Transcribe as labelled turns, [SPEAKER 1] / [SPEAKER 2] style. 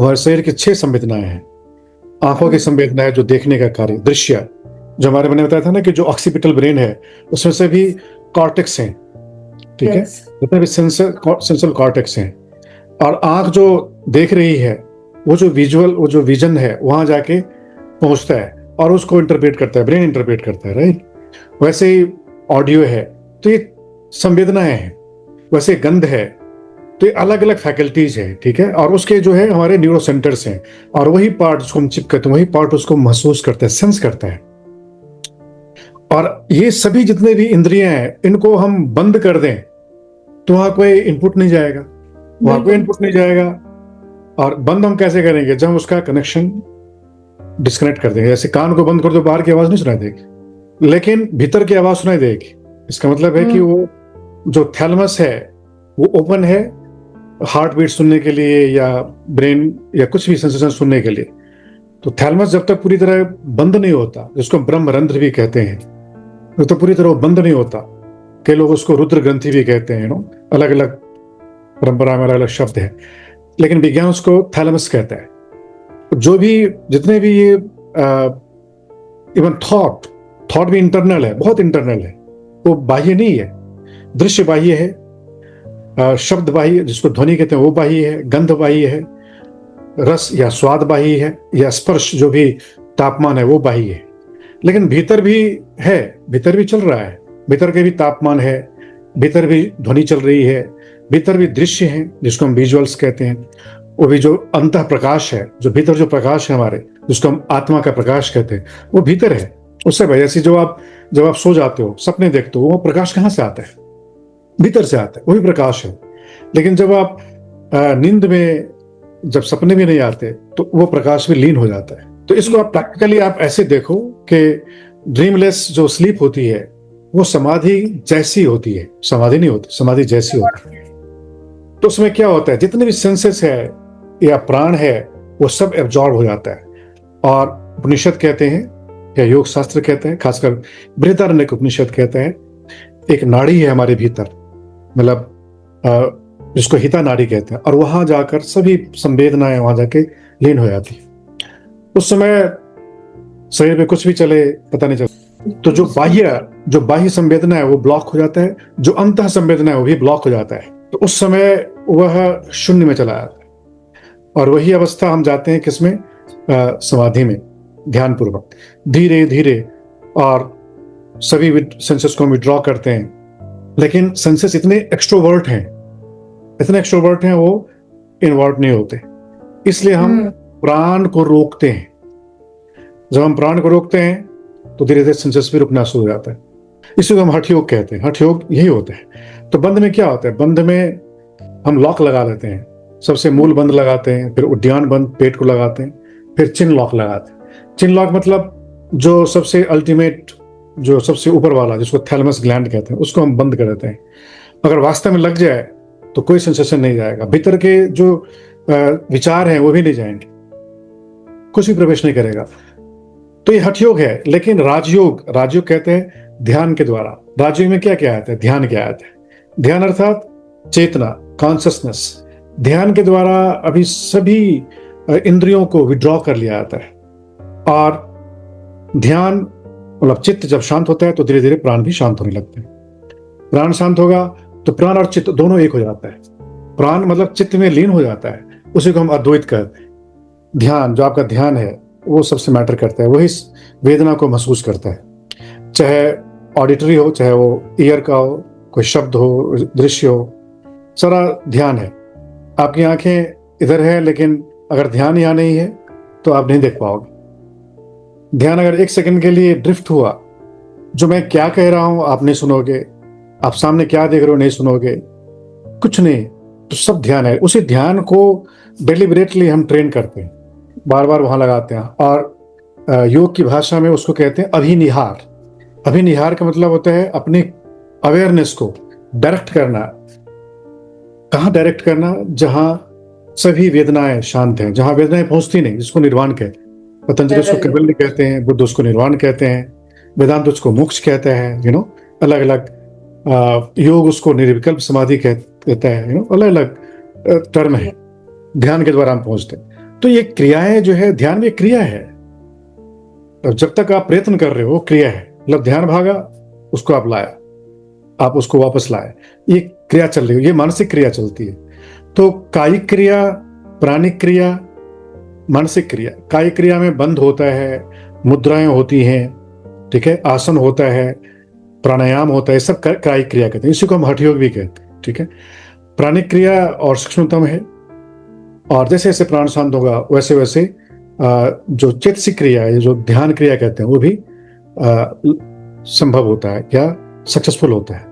[SPEAKER 1] हमारे शरीर की 6 संवेदनाएं हैं। आंखों की संवेदना है जो देखने का कार्य, दृश्य, जो हमारे मैंने बताया था ना कि जो ऑक्सीपिटल ब्रेन है उसमें से भी कॉर्टेक्स हैं, ठीक है,
[SPEAKER 2] Yes.
[SPEAKER 1] जितने भी सेंसुअल कॉर्टेक्स हैं। और आंख जो देख रही है वो जो विजन है वहां जाके पहुंचता है और उसको इंटरप्रेट करता है, ब्रेन इंटरप्रेट करता है, राइट। वैसे ही ऑडियो है तो ये संवेदनाएं हैं, वैसे गंध है तो ये अलग अलग फैकल्टीज है, ठीक है। और उसके जो है हमारे न्यूरो सेंटर्स हैं और वही पार्ट जिसको हम चिप करते हैं वही पार्ट उसको महसूस करता है, सेंस करता है। और ये सभी जितने भी इंद्रियां हैं इनको हम बंद कर दें तो वहां कोई इनपुट नहीं जाएगा, वहां कोई इनपुट नहीं जाएगा। और बंद हम कैसे करेंगे? जब हम उसका कनेक्शन डिस्कनेक्ट कर देंगे। जैसे कान को बंद कर दो, बाहर की आवाज नहीं सुनाई देगी लेकिन भीतर की आवाज सुनाई देगी। इसका मतलब है कि वो जो थैलमस है वो ओपन है हार्ट बीट सुनने के लिए या ब्रेन या कुछ भी सेंसेशन सुनने के लिए। तो थैलमस जब तक पूरी तरह बंद नहीं होता, जिसको ब्रह्मरंध्र भी कहते हैं, तो पूरी तरह बंद नहीं होता। कई लोग उसको रुद्र ग्रंथि भी कहते हैं, अलग अलग परंपरा में अलग अलग शब्द है, लेकिन विज्ञान उसको थैलमस कहता है। जो भी जितने भी ये इवन थॉट भी इंटरनल है, बहुत इंटरनल है, वो बाह्य नहीं है। दृश्य बाह्य है, शब्द बाह्य जिसको ध्वनि कहते हैं वो बाह्य है, गंध बाह्य है, रस या स्वाद बाह्य है, या स्पर्श जो भी तापमान है वो बाह्य है। लेकिन भीतर भी है, भीतर भी चल रहा है, भीतर के भी तापमान है, भीतर भी ध्वनि चल रही है, भीतर भी दृश्य है जिसको हम विजुअल्स कहते हैं। वो भी जो अंतः प्रकाश है, जो भीतर जो प्रकाश है हमारे, जिसको हम आत्मा का प्रकाश कहते हैं, वो भीतर है। उससे जैसे जब आप सो जाते हो, सपने देखते हो, वो प्रकाश कहाँ से आता है? भीतर से आता है, वही प्रकाश है। लेकिन जब आप नींद में, जब सपने भी नहीं आते तो वो प्रकाश भी लीन हो जाता है। तो इसको आप प्रैक्टिकली आप ऐसे देखो कि ड्रीमलेस जो स्लीप होती है वो समाधि जैसी होती है, समाधि नहीं होती, समाधि जैसी होती है। तो उसमें क्या होता है, जितने भी सेंसेस है या प्राण है वो सब एब्जॉर्ब हो जाता है। और उपनिषद कहते हैं या योग शास्त्र कहते हैं, खासकर बृहदारण्यक उपनिषद कहते हैं, एक नाड़ी है हमारे भीतर, मतलब जिसको हिता नाड़ी कहते हैं, और वहां जाकर सभी संवेदनाएं वहां जाके लीन हो जाती है। उस समय शरीर में कुछ भी चले पता नहीं चलता। तो जो बाह्य संवेदना है वो ब्लॉक हो जाता है, जो अंतः संवेदना है वो भी ब्लॉक हो जाता है। तो उस समय वह शून्य में चला जाता है। और वही अवस्था हम जाते हैं किसमें? समाधि में, ध्यान पूर्वक धीरे धीरे, और सभी सेंसेस को विड्रॉ करते हैं। लेकिन सेंसेस इतने एक्सट्रोवर्ट हैं वो इनवर्ट नहीं होते। इसलिए हम प्राण को रोकते हैं। जब हम प्राण को रोकते हैं तो धीरे धीरे सेंसेस भी रुकना शुरू हो जाता है। इसी को हम हठ योग कहते हैं। हठ योग यही होता है। तो बंध में क्या होता है? बंध में हम लॉक लगा लेते हैं। सबसे मूल बंद लगाते हैं, फिर उद्यान बंद पेट को लगाते हैं, फिर चिन लॉक लगाते हैं। चिन लॉक मतलब जो सबसे अल्टीमेट, जो सबसे ऊपर वाला, जिसको थैलेमस ग्लैंड कहते हैं, उसको हम बंद कर देते हैं। अगर वास्तव में लग जाए तो कोई सेंसेशन नहीं जाएगा, भीतर के जो विचार हैं वो भी नहीं जाएंगे, कुछ भी प्रवेश नहीं करेगा। तो ये हठ योग है। लेकिन राजयोग कहते हैं ध्यान के द्वारा। राजयोग में क्या क्या आता है? ध्यान क्या आता है? ध्यान अर्थात चेतना, कॉन्शियसनेस। ध्यान के द्वारा अभी सभी इंद्रियों को विड्रॉ कर लिया जाता है। और ध्यान मतलब चित्त जब शांत होता है तो धीरे धीरे प्राण भी शांत होने लगते हैं। प्राण शांत होगा तो प्राण और चित्त दोनों एक हो जाता है। प्राण मतलब चित्त में लीन हो जाता है, उसी को हम अद्वैत कहते हैं। ध्यान, जो आपका ध्यान है वो सबसे मैटर करता है, वही वेदना को महसूस करता है। चाहे ऑडिटरी हो, चाहे वो ईयर का हो, कोई शब्द हो, दृश्य हो, सारा ध्यान है। आपकी आंखें इधर है लेकिन अगर ध्यान यहाँ नहीं है तो आप नहीं देख पाओगे। ध्यान अगर एक सेकंड के लिए ड्रिफ्ट हुआ, जो मैं क्या कह रहा हूं आप नहीं सुनोगे, आप सामने क्या देख रहे हो नहीं सुनोगे, कुछ नहीं, तो सब ध्यान है। उसी ध्यान को डेलिबरेटली हम ट्रेन करते हैं, बार बार वहां लगाते हैं। और योग की भाषा में उसको कहते हैं अभिनिहार। अभिनिहार का मतलब होता है अपनी अवेयरनेस को डायरेक्ट करना। कहाँ डायरेक्ट करना? जहां सभी वेदनाएं शांत हैं, जहां वेदनाएं पहुंचती नहीं, जिसको निर्वाण कहते हैं। पतंजलि उसको कैवल्य कहते हैं, बुद्ध उसको निर्वाण कहते हैं, वेदांत उसको मोक्ष कहते हैं, अलग अलग योग उसको निर्विकल्प समाधि कहता है, अलग अलग टर्म है। ध्यान के द्वारा हम पहुंचते हैं। तो ये क्रियाएं जो है, ध्यान भी एक क्रिया है। अब जब तक आप प्रयत्न कर रहे हो, क्रिया है। मतलब ध्यान भागा, उसको आप लाया, आप उसको वापस लाए, ये क्रिया चल रही है, ये मानसिक क्रिया चलती है। तो कायिक क्रिया, प्राणिक क्रिया, मानसिक क्रिया। कायिक क्रिया में बंध होता है, मुद्राएं होती हैं, ठीक है, आसन होता है, प्राणायाम होता है, सब कायिक क्रिया कहते हैं। इसी को हम हठ योग भी कहते हैं, ठीक है। प्राणिक क्रिया और सूक्ष्मतम है, और जैसे जैसे प्राण शांत होगा वैसे वैसे जो चेतसिक क्रिया है, जो ध्यान क्रिया कहते हैं, वो भी संभव होता है या सक्सेसफुल होता है।